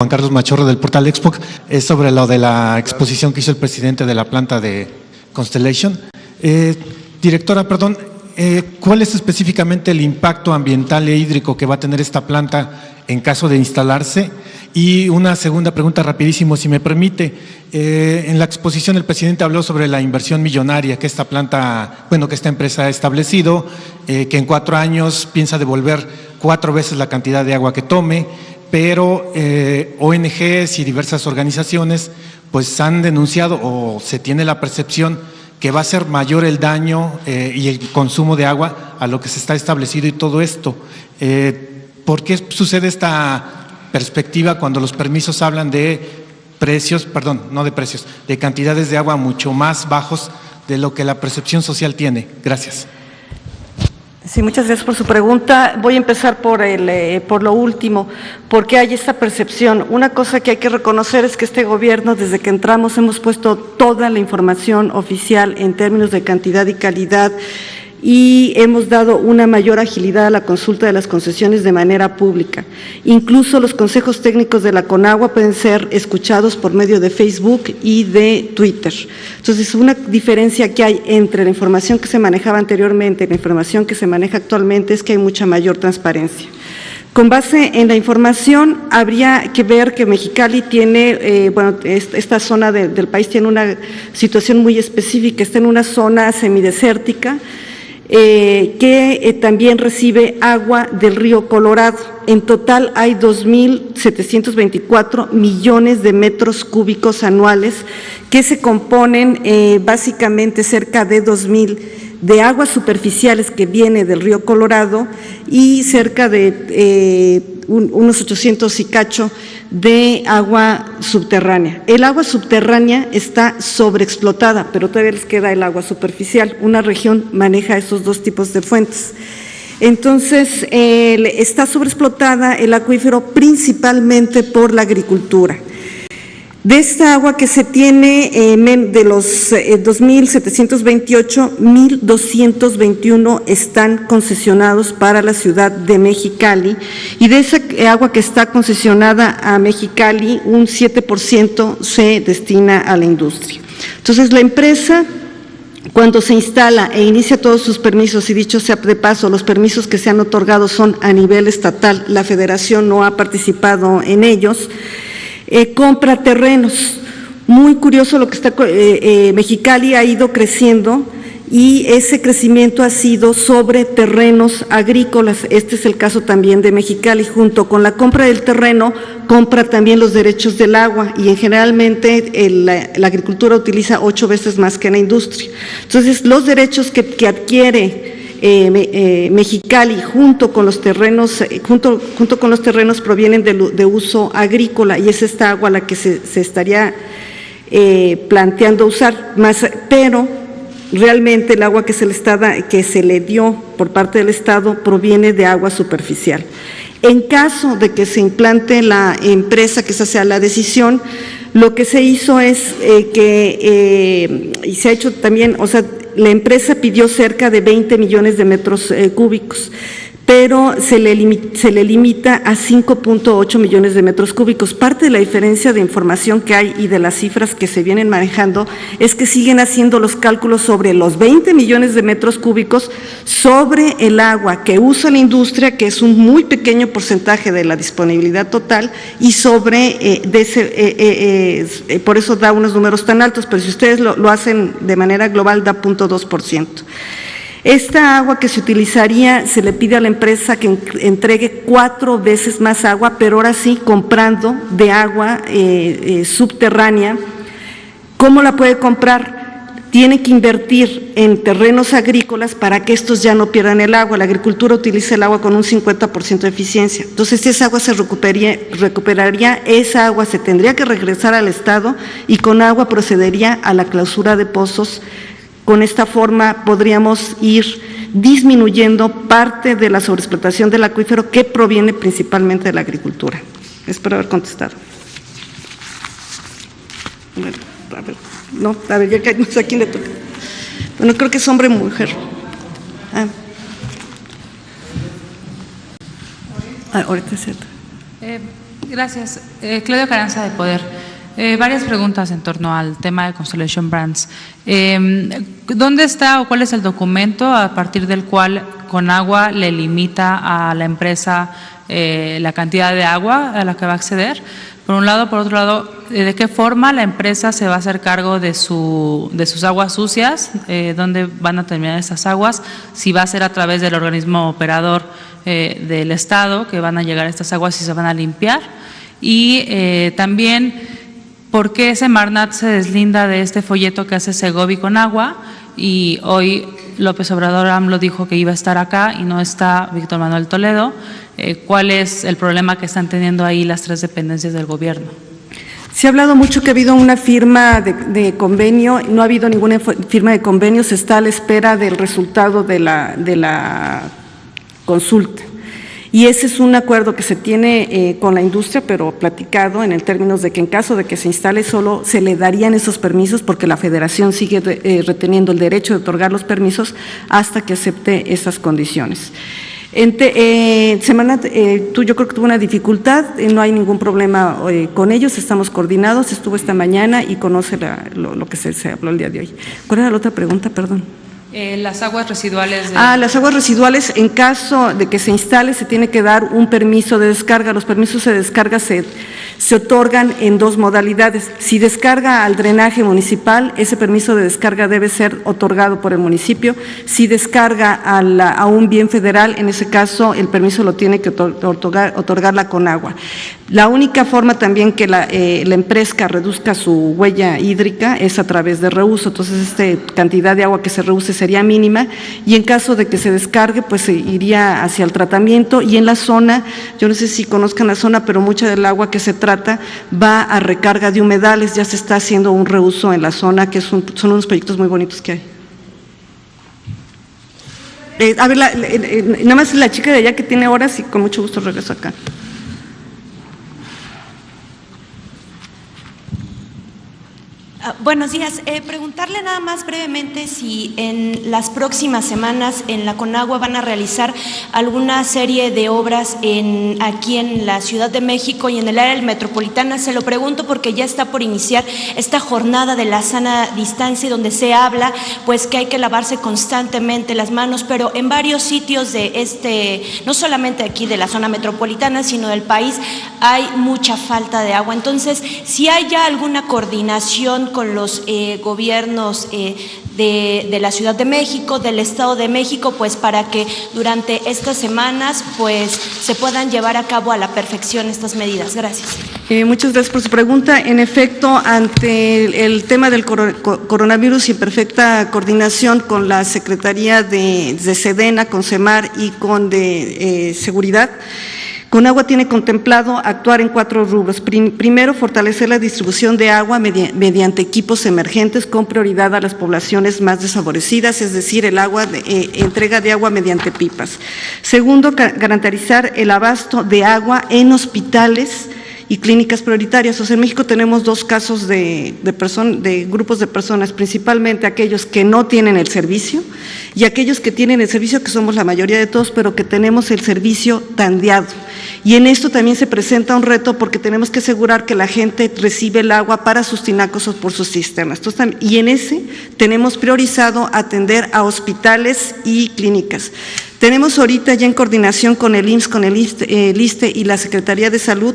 Juan Carlos Machorro del portal Expoc, es sobre lo de la exposición que hizo el presidente de la planta de Constellation. Directora, perdón, ¿cuál es específicamente el impacto ambiental e hídrico que va a tener esta planta en caso de instalarse? Y una segunda pregunta rapidísimo, si me permite. En la exposición el presidente habló sobre la inversión millonaria que esta planta, que esta empresa ha establecido, que en 4 años piensa devolver 4 veces la cantidad de agua que tome, pero ONGs y diversas organizaciones pues han denunciado o se tiene la percepción que va a ser mayor el daño y el consumo de agua a lo que se está establecido y todo esto. ¿Por qué sucede esta perspectiva cuando los permisos hablan de precios, perdón, no de precios, de cantidades de agua mucho más bajos de lo que la percepción social tiene? Gracias. Sí, muchas gracias por su pregunta. Voy a empezar por lo último. ¿Por qué hay esta percepción? Una cosa que hay que reconocer es que este gobierno, desde que entramos, hemos puesto toda la información oficial en términos de cantidad y calidad y hemos dado una mayor agilidad a la consulta de las concesiones de manera pública. Incluso los consejos técnicos de la Conagua pueden ser escuchados por medio de Facebook y de Twitter. Entonces, una diferencia que hay entre la información que se manejaba anteriormente y la información que se maneja actualmente es que hay mucha mayor transparencia. Con base en la información, habría que ver que Mexicali tiene, esta zona del país tiene una situación muy específica, está en una zona semidesértica, que también recibe agua del río Colorado. En total hay 2.724 millones de metros cúbicos anuales que se componen básicamente cerca de 2.000 de aguas superficiales que viene del río Colorado y cerca de unos 800 y cacho de agua subterránea. El agua subterránea está sobreexplotada, pero todavía les queda el agua superficial. Una región maneja esos dos tipos de fuentes. Entonces, está sobreexplotada el acuífero principalmente por la agricultura. De esta agua que se tiene, de los 2.728, 1.221 están concesionados para la ciudad de Mexicali, y de esa agua que está concesionada a Mexicali, un 7% se destina a la industria. Entonces, la empresa, cuando se instala e inicia todos sus permisos, y dicho sea de paso, los permisos que se han otorgado son a nivel estatal, la federación no ha participado en ellos, compra terrenos. Muy curioso lo que está, Mexicali ha ido creciendo y ese crecimiento ha sido sobre terrenos agrícolas. Este es el caso también de Mexicali. Junto con la compra del terreno, compra también los derechos del agua, y generalmente la agricultura utiliza 8 veces más que la industria. Entonces, los derechos que adquiere Mexicali junto con los terrenos provienen de uso agrícola, y es esta agua la que se estaría planteando usar más, pero realmente el agua que se le dio por parte del Estado proviene de agua superficial. En caso de que se implante la empresa, que esa sea la decisión, lo que se hizo es y se ha hecho también, la empresa pidió cerca de 20 millones de metros cúbicos, pero se le limita a 5.8 millones de metros cúbicos. Parte de la diferencia de información que hay y de las cifras que se vienen manejando es que siguen haciendo los cálculos sobre los 20 millones de metros cúbicos sobre el agua que usa la industria, que es un muy pequeño porcentaje de la disponibilidad total, y sobre por eso da unos números tan altos, pero si ustedes lo hacen de manera global da 0.2%. Esta agua que se utilizaría, se le pide a la empresa que entregue 4 veces más agua, pero ahora sí comprando de agua subterránea. ¿Cómo la puede comprar? Tiene que invertir en terrenos agrícolas para que estos ya no pierdan el agua. La agricultura utiliza el agua con un 50% de eficiencia. Entonces, esa agua se recuperaría, esa agua se tendría que regresar al Estado, y con agua procedería a la clausura de pozos. Con esta forma podríamos ir disminuyendo parte de la sobreexplotación del acuífero, que proviene principalmente de la agricultura. Espero haber contestado. Ya que no sé a quién le toca. Bueno, creo que es hombre o mujer. Ahorita es cierto. Gracias. Claudia Carranza, de Poder. Varias preguntas en torno al tema de Constellation Brands. ¿Dónde está o cuál es el documento a partir del cual Conagua le limita a la empresa la cantidad de agua a la que va a acceder? Por un lado. Por otro lado, ¿de qué forma la empresa se va a hacer cargo de sus aguas sucias? ¿Dónde van a terminar esas aguas? Si va a ser a través del organismo operador del Estado, que van a llegar estas aguas y se van a limpiar. Y también, ¿por qué Semarnat se deslinda de este folleto que hace Segovi con agua? Y hoy López Obrador AMLO dijo que iba a estar acá y no está Víctor Manuel Toledo. ¿Cuál es el problema que están teniendo ahí las tres dependencias del gobierno? Se ha hablado mucho que ha habido una firma de convenio, no ha habido ninguna firma de convenio, se está a la espera del resultado de la consulta. Y ese es un acuerdo que se tiene con la industria, pero platicado en el términos de que en caso de que se instale solo se le darían esos permisos, porque la Federación sigue reteniendo el derecho de otorgar los permisos hasta que acepte esas condiciones. Semarnat, yo creo que tuvo una dificultad, no hay ningún problema con ellos, estamos coordinados, estuvo esta mañana y conoce lo que se habló el día de hoy. ¿Cuál era la otra pregunta? Perdón. Las aguas residuales. Las aguas residuales, en caso de que se instale, se tiene que dar un permiso de descarga. Los permisos de descarga se otorgan en dos modalidades. Si descarga al drenaje municipal, ese permiso de descarga debe ser otorgado por el municipio. Si descarga a un bien federal, en ese caso el permiso lo tiene que otorgar la Conagua. La única forma también que la empresa reduzca su huella hídrica es a través de reuso, entonces cantidad de agua que se reuse sería mínima y en caso de que se descargue pues se iría hacia el tratamiento y en la zona, yo no sé si conozcan la zona, pero mucha del agua que se trata va a recarga de humedales, ya se está haciendo un reuso en la zona que son unos proyectos muy bonitos que hay. A ver, nada más la chica de allá que tiene horas y con mucho gusto regreso acá. Buenos días. Preguntarle nada más brevemente si en las próximas semanas en la Conagua van a realizar alguna serie de obras aquí en la Ciudad de México y en el área metropolitana. Se lo pregunto porque ya está por iniciar esta jornada de la sana distancia donde se habla pues que hay que lavarse constantemente las manos, pero en varios sitios de no solamente aquí de la zona metropolitana, sino del país, hay mucha falta de agua. Entonces, si hay ya alguna coordinación con los gobiernos de la Ciudad de México, del Estado de México, pues para que durante estas semanas pues se puedan llevar a cabo a la perfección estas medidas. Gracias. Muchas gracias por su pregunta. En efecto, ante el tema del coronavirus y en perfecta coordinación con la Secretaría de Sedena, con Semar y con de Seguridad, Conagua tiene contemplado actuar en 4 rubros. Primero, fortalecer la distribución de agua mediante equipos emergentes con prioridad a las poblaciones más desfavorecidas, es decir, entrega de agua mediante pipas. Segundo, garantizar el abasto de agua en hospitales y clínicas prioritarias. O sea, en México tenemos 2 casos de grupos de personas, principalmente aquellos que no tienen el servicio y aquellos que tienen el servicio, que somos la mayoría de todos, pero que tenemos el servicio tandeado. Y en esto también se presenta un reto porque tenemos que asegurar que la gente recibe el agua para sus tinacos o por sus cisternas. Entonces, y en ese tenemos priorizado atender a hospitales y clínicas. Tenemos ahorita ya en coordinación con el IMSS, con el ISSSTE y la Secretaría de Salud,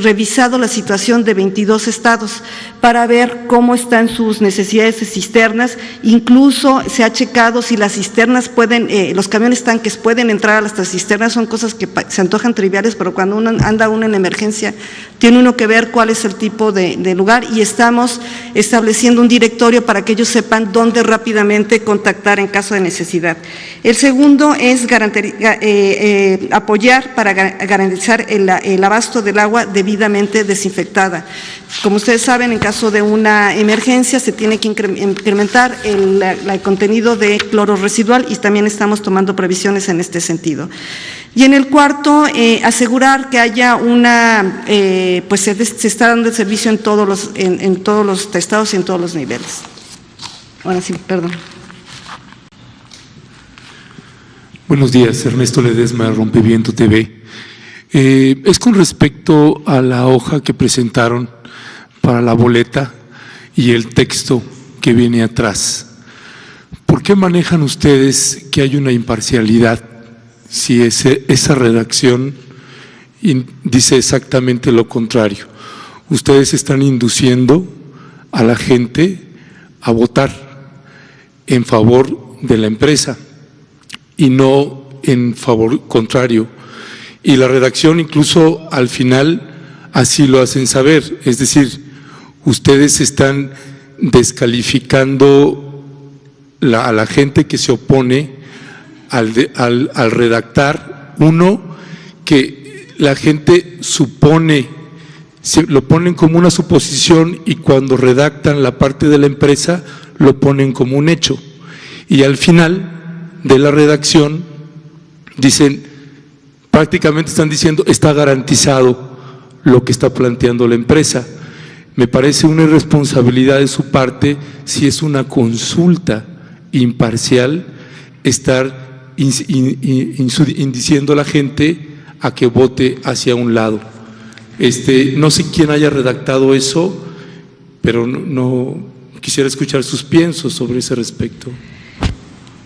revisado la situación de 22 estados para ver cómo están sus necesidades de cisternas. Incluso se ha checado si las cisternas los camiones tanques pueden entrar a las cisternas. Son cosas que se antojan triviales, pero cuando anda uno en emergencia, tiene uno que ver cuál es el tipo de lugar y estamos estableciendo un directorio para que ellos sepan dónde rápidamente contactar en caso de necesidad. El segundo es apoyar para garantizar el abasto del agua debidamente desinfectada. Como ustedes saben, en caso de una emergencia se tiene que incrementar el contenido de cloro residual y también estamos tomando previsiones en este sentido. Y en el cuarto, asegurar que haya pues se está dando el servicio en todos los estados y en todos los niveles. Ahora sí, perdón. Buenos días, Ernesto Ledesma, Rompeviento TV. Es con respecto a la hoja que presentaron para la boleta y el texto que viene atrás. ¿Por qué manejan ustedes que hay una imparcialidad si esa redacción dice exactamente lo contrario? Ustedes están induciendo a la gente a votar en favor de la empresa y no en favor contrario. Y la redacción incluso al final así lo hacen saber, es decir, ustedes están descalificando a la gente que se opone al redactar uno que la gente supone, lo ponen como una suposición y cuando redactan la parte de la empresa lo ponen como un hecho. Y al final de la redacción dicen, prácticamente están diciendo, está garantizado lo que está planteando la empresa. Me parece una irresponsabilidad de su parte, si es una consulta imparcial, estar indiciendo a la gente a que vote hacia un lado. No sé quién haya redactado eso, pero no quisiera escuchar sus piensos sobre ese respecto.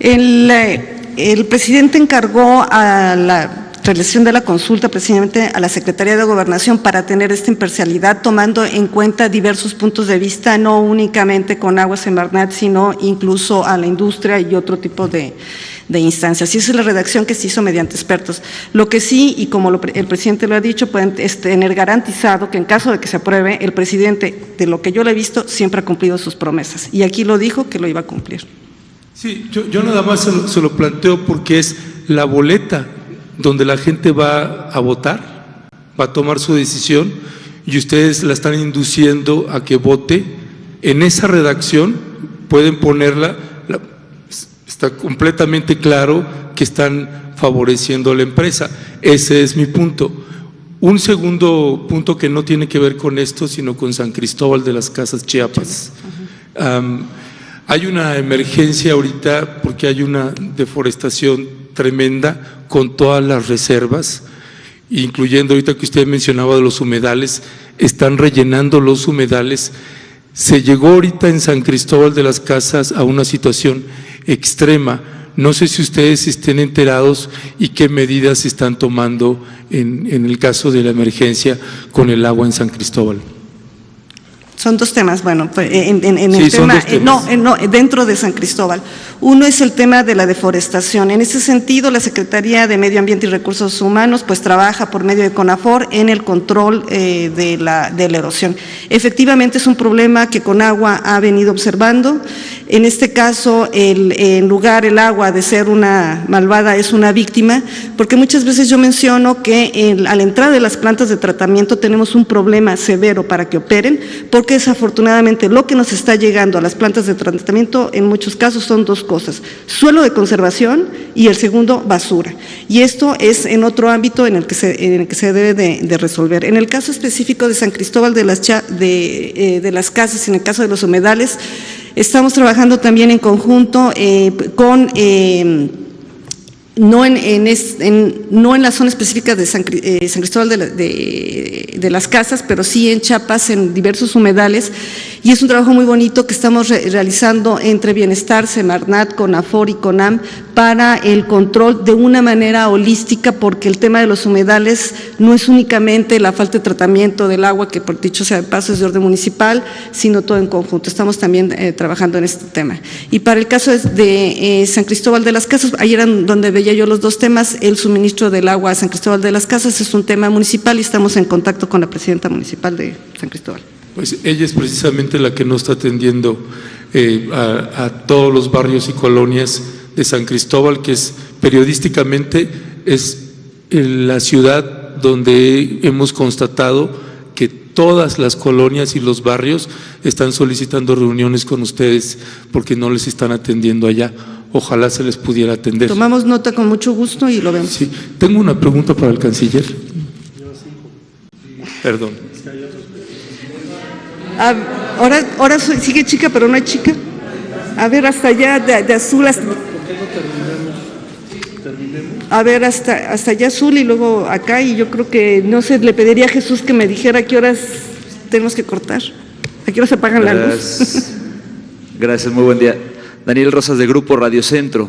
El presidente encargó a la realización de la consulta precisamente a la Secretaría de Gobernación para tener esta imparcialidad, tomando en cuenta diversos puntos de vista, no únicamente con Agua Semarnat, sino incluso a la industria y otro tipo de instancias. Y esa es la redacción que se hizo mediante expertos. Lo que sí, y como el presidente lo ha dicho, pueden tener garantizado que en caso de que se apruebe, el presidente, de lo que yo le he visto, siempre ha cumplido sus promesas. Y aquí lo dijo que lo iba a cumplir. Sí, yo nada más se lo planteo porque es la boleta donde la gente va a votar, va a tomar su decisión y ustedes la están induciendo a que vote. En esa redacción pueden ponerla, está completamente claro que están favoreciendo a la empresa. Ese es mi punto. Un segundo punto que no tiene que ver con esto, sino con San Cristóbal de las Casas, Chiapas. Hay una emergencia ahorita porque hay una deforestación tremenda con todas las reservas, incluyendo ahorita que usted mencionaba de los humedales, están rellenando los humedales. Se llegó ahorita en San Cristóbal de las Casas a una situación extrema. No sé si ustedes estén enterados y qué medidas están tomando en el caso de la emergencia con el agua en San Cristóbal. Son dos temas, bueno, en el tema, no, dentro de San Cristóbal. Uno es el tema de la deforestación. En ese sentido, la Secretaría de Medio Ambiente y Recursos Humanos pues trabaja por medio de CONAFOR en el control de la erosión. Efectivamente es un problema que Conagua ha venido observando. En este caso, en lugar el agua de ser una malvada es una víctima, porque muchas veces yo menciono que a la entrada de las plantas de tratamiento tenemos un problema severo para que operen, porque desafortunadamente lo que nos está llegando a las plantas de tratamiento en muchos casos son dos cosas: suelo de conservación y el segundo, basura. Y esto es en otro ámbito en el que se debe de resolver. En el caso específico de San Cristóbal de las Casas, en el caso de los humedales, estamos trabajando también en conjunto con no en la zona específica de San Cristóbal de las Casas, pero sí en Chiapas, en diversos humedales, y es un trabajo muy bonito que estamos realizando entre Bienestar, Semarnat, CONAFOR y CONAM para el control de una manera holística, porque el tema de los humedales no es únicamente la falta de tratamiento del agua, que por dicho sea de paso es de orden municipal, sino todo en conjunto. Estamos también trabajando en este tema. Y para el caso de San Cristóbal de las Casas, ahí era donde veía yo los dos temas. El suministro del agua a San Cristóbal de las Casas es un tema municipal y estamos en contacto con la presidenta municipal de San Cristóbal. Pues ella es precisamente la que no está atendiendo a todos los barrios y colonias de San Cristóbal, que es periodísticamente es la ciudad donde hemos constatado que todas las colonias y los barrios están solicitando reuniones con ustedes porque no les están atendiendo allá. Ojalá se les pudiera atender. Tomamos nota con mucho gusto y lo vemos. Sí. Tengo una pregunta para el canciller. Perdón. Ahora sigue chica, pero no hay chica. A ver, hasta allá de azul hasta… ¿Por qué no terminamos? a ver hasta allá azul y luego acá, y yo creo que, no sé, le pediría a Jesús que me dijera a qué horas tenemos que cortar, a qué horas se apagan la luz. Gracias, muy buen día. Daniel Rosas, de Grupo Radio Centro.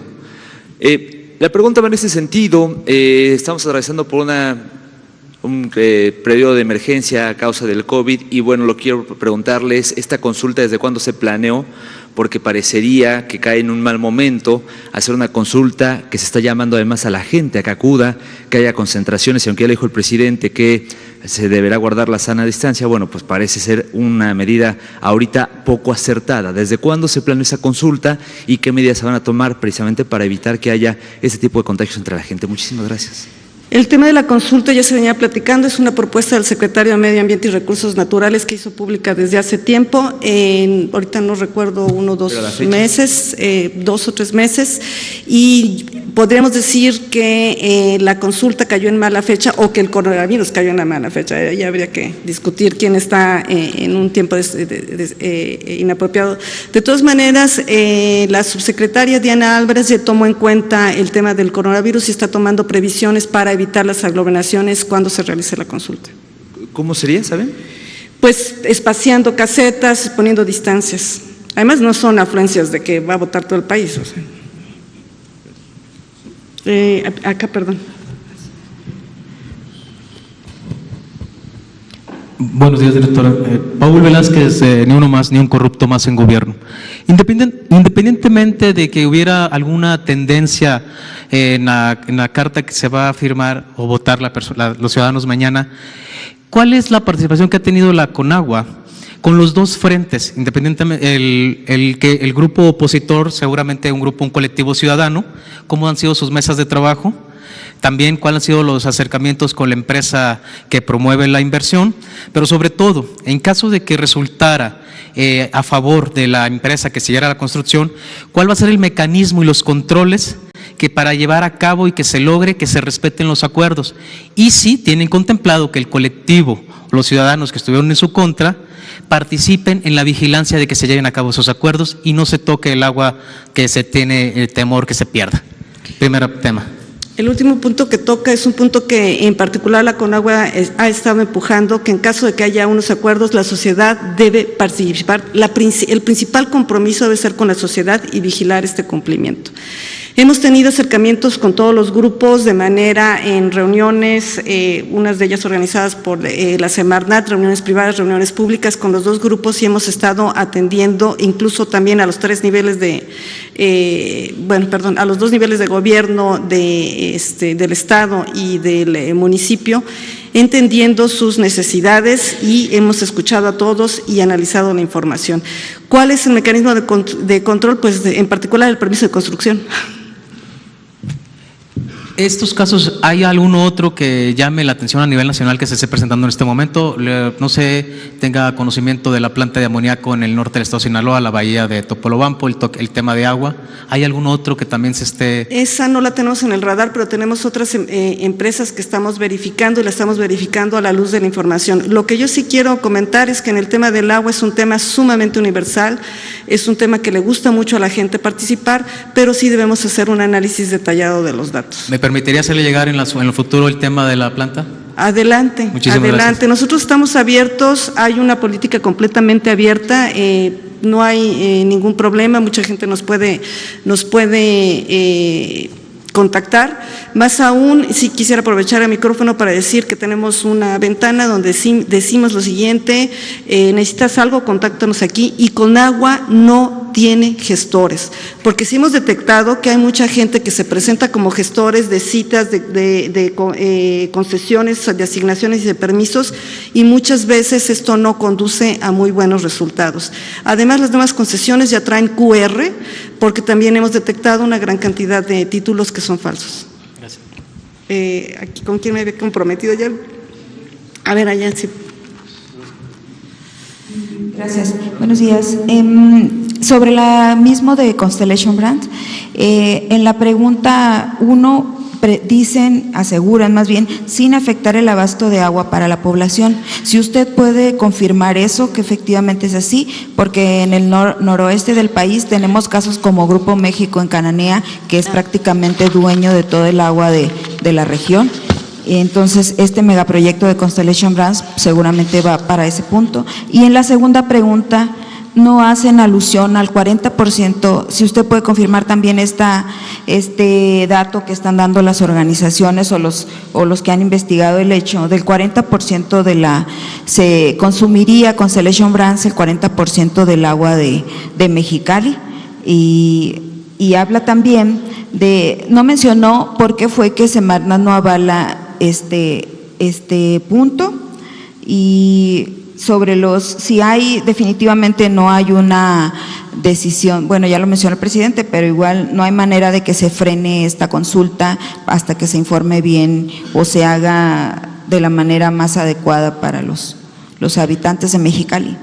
La pregunta va en este sentido. Estamos atravesando por un periodo de emergencia a causa del COVID y bueno, lo quiero preguntarles, esta consulta ¿desde cuándo se planeó? Porque parecería que cae en un mal momento hacer una consulta que se está llamando además a la gente a que acuda, que haya concentraciones, y aunque ya le dijo el presidente que se deberá guardar la sana distancia, bueno, pues parece ser una medida ahorita poco acertada. ¿Desde cuándo se planeó esa consulta y qué medidas se van a tomar precisamente para evitar que haya este tipo de contagios entre la gente? Muchísimas gracias. El tema de la consulta ya se venía platicando, es una propuesta del secretario de Medio Ambiente y Recursos Naturales que hizo pública desde hace tiempo, ahorita no recuerdo, 1 o 2 meses, 2 o 3 meses, y podríamos decir que la consulta cayó en mala fecha o que el coronavirus cayó en la mala fecha. Ya habría que discutir quién está en un tiempo inapropiado. De todas maneras, la subsecretaria Diana Álvarez ya tomó en cuenta el tema del coronavirus y está tomando previsiones para evitar las aglomeraciones cuando se realice la consulta. ¿Cómo sería, saben? Pues espaciando casetas, poniendo distancias. Además no son afluencias de que va a votar todo el país. O sea. Acá, perdón. Buenos días, directora. Paul Velázquez, ni uno más, ni un corrupto más en gobierno. Independientemente de que hubiera alguna tendencia en la carta que se va a firmar o votar los ciudadanos mañana, ¿cuál es la participación que ha tenido la Conagua con los dos frentes? Independientemente, el grupo opositor, seguramente un colectivo ciudadano, ¿cómo han sido sus mesas de trabajo? También cuáles han sido los acercamientos con la empresa que promueve la inversión, pero sobre todo, en caso de que resultara a favor de la empresa que siguiera la construcción, ¿cuál va a ser el mecanismo y los controles que para llevar a cabo y que se logre que se respeten los acuerdos? Y si tienen contemplado que el colectivo, los ciudadanos que estuvieron en su contra, participen en la vigilancia de que se lleven a cabo esos acuerdos y no se toque el agua que se tiene temor que se pierda. Primer tema. El último punto que toca es un punto que en particular la Conagua ha estado empujando, que en caso de que haya unos acuerdos, la sociedad debe participar. El principal compromiso debe ser con la sociedad y vigilar este cumplimiento. Hemos tenido acercamientos con todos los grupos de manera en reuniones, unas de ellas organizadas por la Semarnat, reuniones privadas, reuniones públicas con los dos grupos, y hemos estado atendiendo incluso también a los 3 niveles a los 2 niveles de gobierno del Estado y del municipio, entendiendo sus necesidades, y hemos escuchado a todos y analizado la información. ¿Cuál es el mecanismo de control? Pues en particular el permiso de construcción. ¿Estos casos hay algún otro que llame la atención a nivel nacional que se esté presentando en este momento? No sé, tenga conocimiento de la planta de amoníaco en el norte del estado de Sinaloa, la bahía de Topolobampo, el tema de agua. ¿Hay algún otro que también se esté...? Esa no la tenemos en el radar, pero tenemos otras empresas que estamos verificando, y la estamos verificando a la luz de la información. Lo que yo sí quiero comentar es que en el tema del agua es un tema sumamente universal, es un tema que le gusta mucho a la gente participar, pero sí debemos hacer un análisis detallado de los datos. ¿Me permitiría hacerle llegar en el futuro el tema de la planta? Adelante, muchísimas adelante. Gracias. Nosotros estamos abiertos, hay una política completamente abierta, no hay ningún problema, mucha gente nos puede contactar. Más aún, sí quisiera aprovechar el micrófono para decir que tenemos una ventana donde decimos lo siguiente: necesitas algo, contáctanos aquí. Y Conagua no tiene gestores, porque sí hemos detectado que hay mucha gente que se presenta como gestores de citas, de concesiones, de asignaciones y de permisos, y muchas veces esto no conduce a muy buenos resultados. Además, las nuevas concesiones ya traen QR, porque también hemos detectado una gran cantidad de títulos que son falsos. Gracias. Aquí, ¿con quién me había comprometido ya? A ver, allá sí. Gracias. Buenos días. Sobre la mismo de Constellation Brands, en la pregunta 1, aseguran más bien, sin afectar el abasto de agua para la población. Si usted puede confirmar eso, que efectivamente es así, porque en el noroeste del país tenemos casos como Grupo México en Cananea, que es prácticamente dueño de todo el agua de la región. Entonces, este megaproyecto de Constellation Brands seguramente va para ese punto. Y en la segunda pregunta, no hacen alusión al 40%, si usted puede confirmar también este dato que están dando las organizaciones o los que han investigado el hecho, del 40% se consumiría Constellation Brands el 40% del agua de Mexicali, y habla también no mencionó por qué fue que Semarnat no avala este punto, y sobre definitivamente no hay una decisión, bueno, ya lo mencionó el presidente, pero igual no hay manera de que se frene esta consulta hasta que se informe bien o se haga de la manera más adecuada para los habitantes de Mexicali.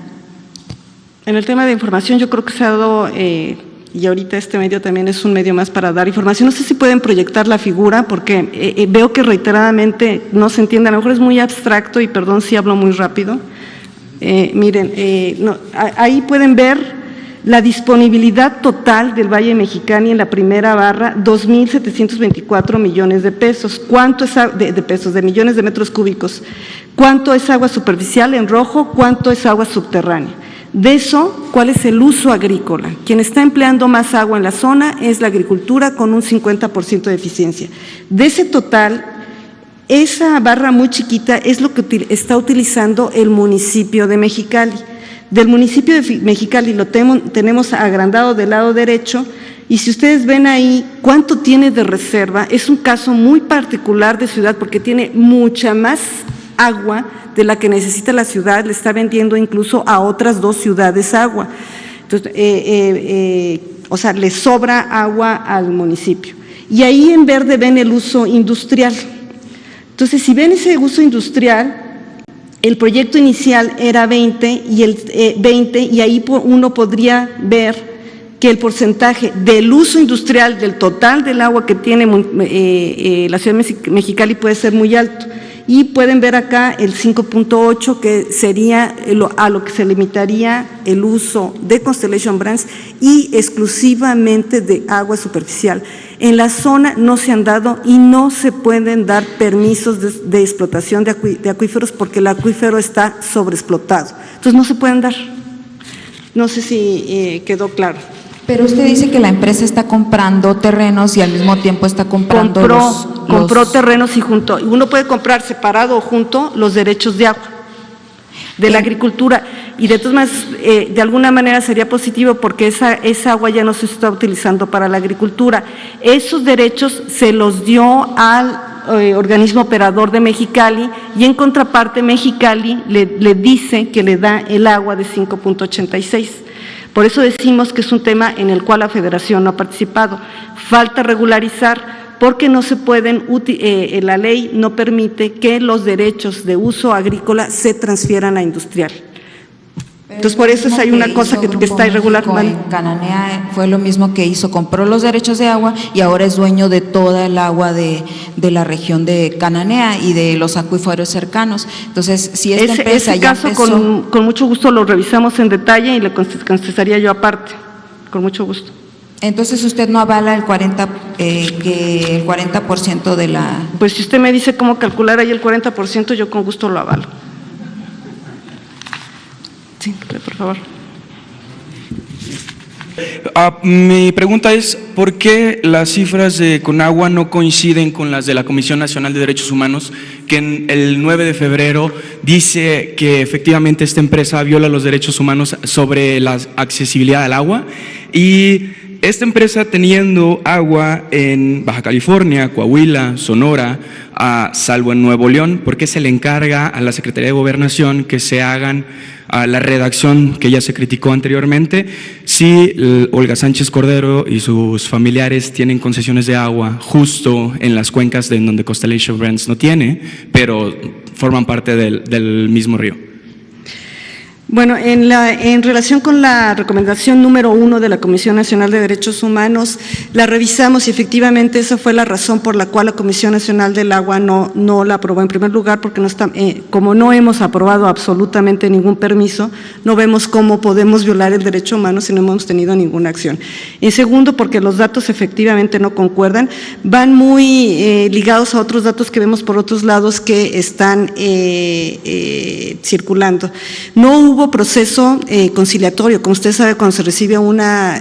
En el tema de información, yo creo que se ha dado, y ahorita este medio también es un medio más para dar información. No sé si pueden proyectar la figura, porque veo que reiteradamente no se entiende, a lo mejor es muy abstracto y perdón si hablo muy rápido. Miren, ahí pueden ver la disponibilidad total del Valle Mexicali en la primera barra, 2.724 millones de pesos. ¿Cuánto es de millones de metros cúbicos? ¿Cuánto es agua superficial en rojo? ¿Cuánto es agua subterránea? De eso, ¿cuál es el uso agrícola? Quien está empleando más agua en la zona es la agricultura con un 50% de eficiencia. De ese total, esa barra muy chiquita es lo que está utilizando el municipio de Mexicali. Del municipio de Mexicali lo tenemos agrandado del lado derecho, y si ustedes ven ahí cuánto tiene de reserva, es un caso muy particular de ciudad porque tiene mucha más agua de la que necesita la ciudad, le está vendiendo incluso a otras 2 ciudades agua. Entonces, le sobra agua al municipio. Y ahí en verde ven el uso industrial. Entonces, si ven ese uso industrial, el proyecto inicial era 20 y ahí uno podría ver que el porcentaje del uso industrial del total del agua que tiene la ciudad de Mexicali puede ser muy alto. Y pueden ver acá el 5.8, que sería a lo que se limitaría el uso de Constellation Brands y exclusivamente de agua superficial. En la zona no se han dado y no se pueden dar permisos de explotación de acuíferos porque el acuífero está sobreexplotado. Entonces no se pueden dar. No sé si quedó claro. Pero usted dice que la empresa está comprando terrenos y al mismo tiempo está comprando compró terrenos y junto. Uno puede comprar separado o junto los derechos de agua de la agricultura, y de todas maneras, de alguna manera sería positivo porque esa agua ya no se está utilizando para la agricultura. Esos derechos se los dio al organismo operador de Mexicali, y en contraparte Mexicali le dice que le da el agua de 5.86. Por eso decimos que es un tema en el cual la Federación no ha participado. Falta regularizar porque no se pueden, la ley no permite que los derechos de uso agrícola se transfieran a industrial. Entonces, por eso hay una cosa que está irregular. En Cananea fue lo mismo que hizo, compró los derechos de agua y ahora es dueño de toda el agua de la región de Cananea y de los acuíferos cercanos. Entonces, si esta empresa ese ya caso empezó… con mucho gusto lo revisamos en detalle y le contestaría yo aparte, con mucho gusto. Entonces, usted no avala el 40% de la… Pues si usted me dice cómo calcular ahí el 40%, yo con gusto lo avalo. Sí, por favor. Mi pregunta es, ¿por qué las cifras de Conagua no coinciden con las de la Comisión Nacional de Derechos Humanos, que en el 9 de febrero dice que efectivamente esta empresa viola los derechos humanos sobre la accesibilidad al agua? Y esta empresa, teniendo agua en Baja California, Coahuila, Sonora, salvo en Nuevo León, ¿por qué se le encarga a la Secretaría de Gobernación que se hagan la redacción que ya se criticó anteriormente, si Olga Sánchez Cordero y sus familiares tienen concesiones de agua justo en las cuencas en donde Constellation Brands no tiene, pero forman parte del mismo río? Bueno, en relación con la recomendación número 1 de la Comisión Nacional de Derechos Humanos, la revisamos y efectivamente esa fue la razón por la cual la Comisión Nacional del Agua no la aprobó. En primer lugar, porque no está, como no hemos aprobado absolutamente ningún permiso, no vemos cómo podemos violar el derecho humano si no hemos tenido ninguna acción. En segundo, porque los datos efectivamente no concuerdan, van muy ligados a otros datos que vemos por otros lados que están circulando. No hubo proceso conciliatorio, como usted sabe, cuando se recibe una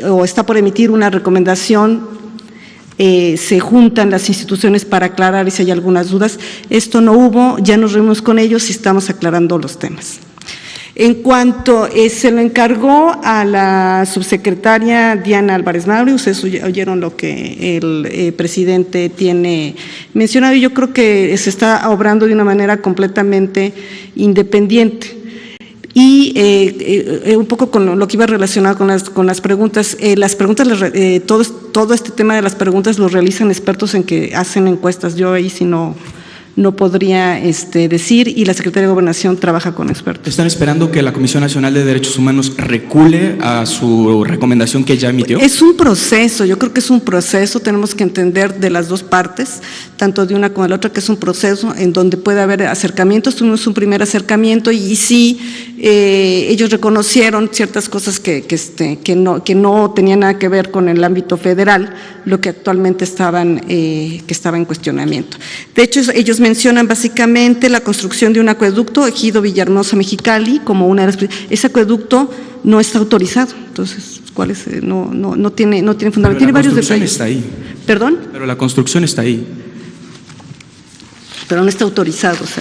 o está por emitir una recomendación, se juntan las instituciones para aclarar si hay algunas dudas. Esto no hubo, ya nos reunimos con ellos y estamos aclarando los temas. En cuanto se lo encargó a la subsecretaria Diana Álvarez Mauri, ustedes oyeron lo que el presidente tiene mencionado y yo creo que se está obrando de una manera completamente independiente. Y un poco con lo que iba relacionado con las preguntas, todo este tema de las preguntas lo realizan expertos en que hacen encuestas, yo ahí sí no podría decir, y la Secretaría de Gobernación trabaja con expertos. ¿Están esperando que la Comisión Nacional de Derechos Humanos recule a su recomendación que ya emitió? Es un proceso, yo creo que es un proceso, tenemos que entender de las dos partes, tanto de una como de la otra, que es un proceso en donde puede haber acercamientos. Tuvimos un primer acercamiento y sí, ellos reconocieron ciertas cosas que no tenían nada que ver con el ámbito federal, lo que actualmente estaba en cuestionamiento. De hecho, ellos mencionan básicamente la construcción de un acueducto, Ejido Villahermosa Mexicali, como una de las. Ese acueducto no está autorizado, entonces, ¿cuál es? No tiene fundamento. Tiene varios detalles. Está ahí. ¿Perdón? Pero la construcción está ahí. Pero no está autorizado, o sea.